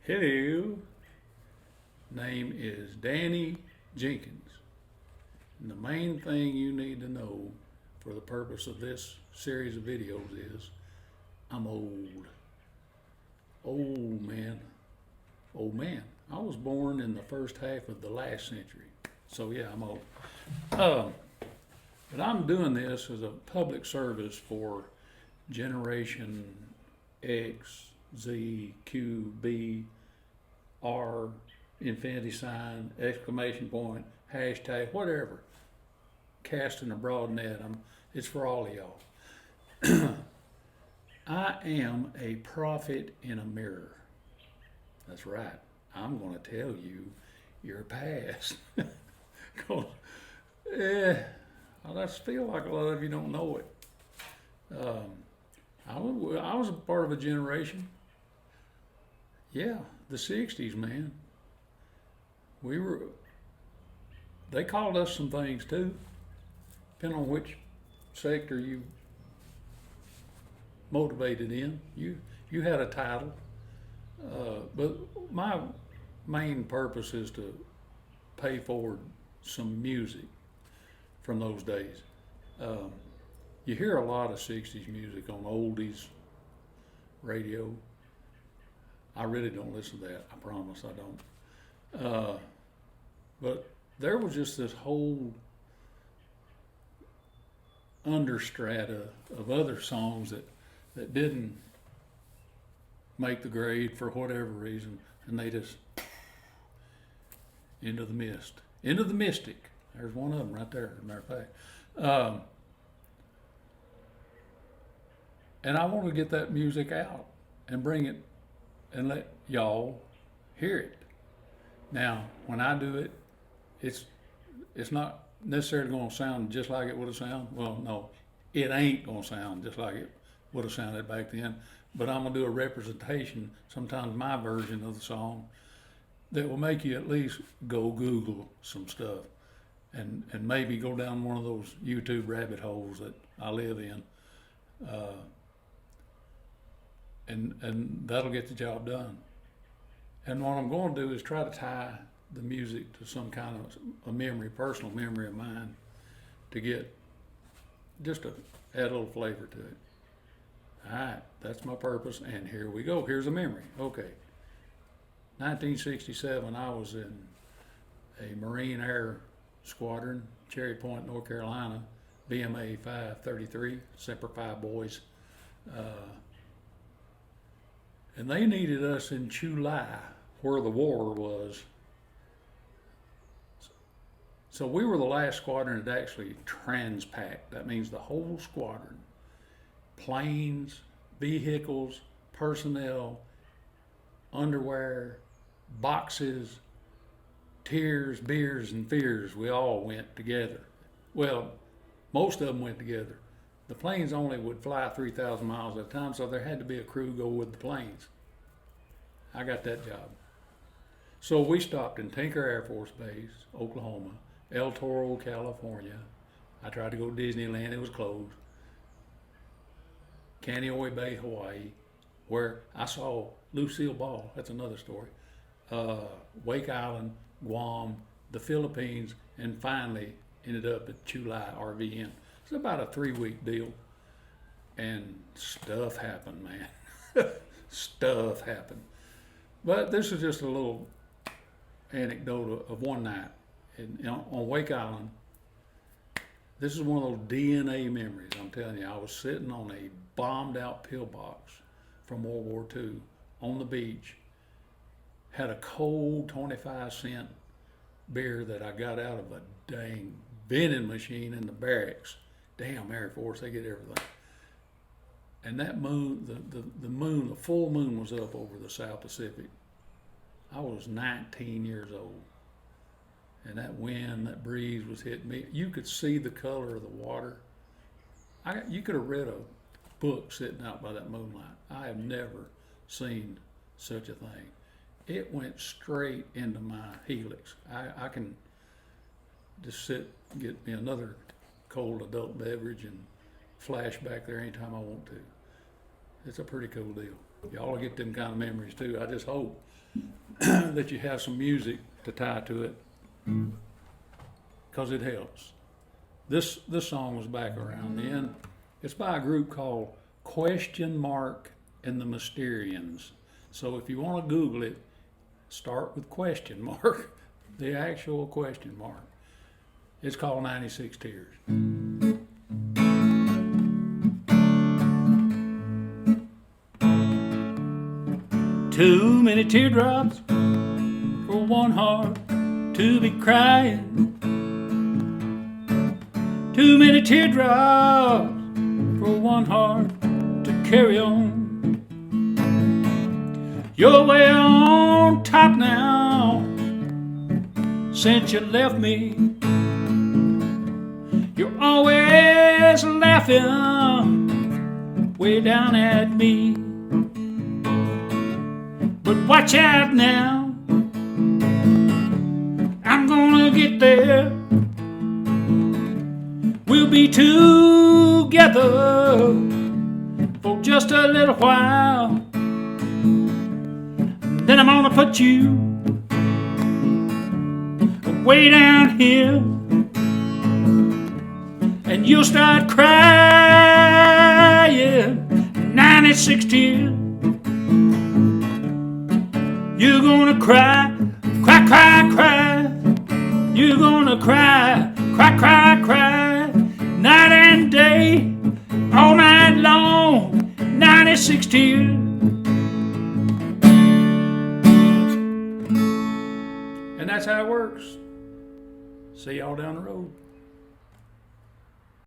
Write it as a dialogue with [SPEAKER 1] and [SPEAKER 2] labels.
[SPEAKER 1] Hello, name is Danny Jenkins. And the main thing you need to know for the purpose of this series of videos is I'm old. Old man. Old man. I was born in the first half of the last century. So yeah, I'm old. But I'm doing this as a public service for Generation X, Z, Q, B, R, infinity sign, exclamation point, hashtag, whatever. Casting a broad net. It's for all of y'all. I am a prophet in a mirror. That's right. I'm going to tell you your past. I just feel like a lot of you don't know it. I was a part of a generation. Yeah, the 60s, man. They called us some things too, depending on which sector you motivated in. You had a title, but my main purpose is to pay forward some music from those days. You hear a lot of 60s music on oldies radio. I really don't listen to that. I promise I don't. But there was just this whole understrata of other songs that didn't make the grade for whatever reason, and they just into the mist, into the mystic. There's one of them right there, as a matter of fact. And I want to get that music out and bring it and let y'all hear it. Now, when I do it, it's not necessarily going to sound just like it would have sounded. Well, no, it ain't going to sound just like it would have sounded back then. But I'm going to do a representation, sometimes my version of the song, that will make you at least go Google some stuff and maybe go down one of those YouTube rabbit holes that I live in. And that'll get the job done. And what I'm going to do is try to tie the music to some kind of a memory, personal memory of mine, to get just to add a little flavor to it. All right, that's my purpose, and here we go. Here's a memory. Okay. 1967, I was in a Marine Air Squadron, Cherry Point, North Carolina, BMA 533, Semper Fi boys. And they needed us in Chulai, where the war was. So we were the last squadron that actually transpacked. That means the whole squadron. Planes, vehicles, personnel, underwear, boxes, tears, beers, and fears. We all went together. Well, most of them went together. The planes only would fly 3,000 miles at a time, so there had to be a crew go with the planes. I got that job. So we stopped in Tinker Air Force Base, Oklahoma, El Toro, California. I tried to go to Disneyland, it was closed. Kaneohe Bay, Hawaii, where I saw Lucille Ball, that's another story. Wake Island, Guam, the Philippines, and finally ended up at Chulai RVN. It's about a 3-week deal, and stuff happened, man. Stuff happened. But this is just a little anecdote of one night on Wake Island. This is one of those DNA memories, I'm telling you. I was sitting on a bombed out pillbox from World War II on the beach, had a cold 25-cent beer that I got out of a dang vending machine in the barracks. Damn Air Force, they get everything. And that moon, the moon, the full moon was up over the South Pacific. I was 19 years old. And that wind, that breeze was hitting me. You could see the color of the water. You could have read a book sitting out by that moonlight. I have never seen such a thing. It went straight into my helix. I can just get me another cold adult beverage and flash back there anytime I want to. It's a pretty cool deal. y'all will get them kind of memories too. I just hope that you have some music to tie to it, because it helps. This song was back around then. It's by a group called Question Mark and the Mysterians. So if you want to Google it, start with question mark, the actual question mark. It's called 96 Tears. Too many teardrops for one heart to be crying. Too many teardrops for one heart to carry on. You're way on top now since you left me. You're always laughing way down at me. But watch out now, I'm gonna get there. We'll be together for just a little while. Then I'm gonna put you way down here, and you'll start crying 96 tears. You're gonna cry, cry, cry, cry. You're gonna cry, cry, cry, cry. Night and day, all night long, 96 tears. And that's how it works. See y'all down the road.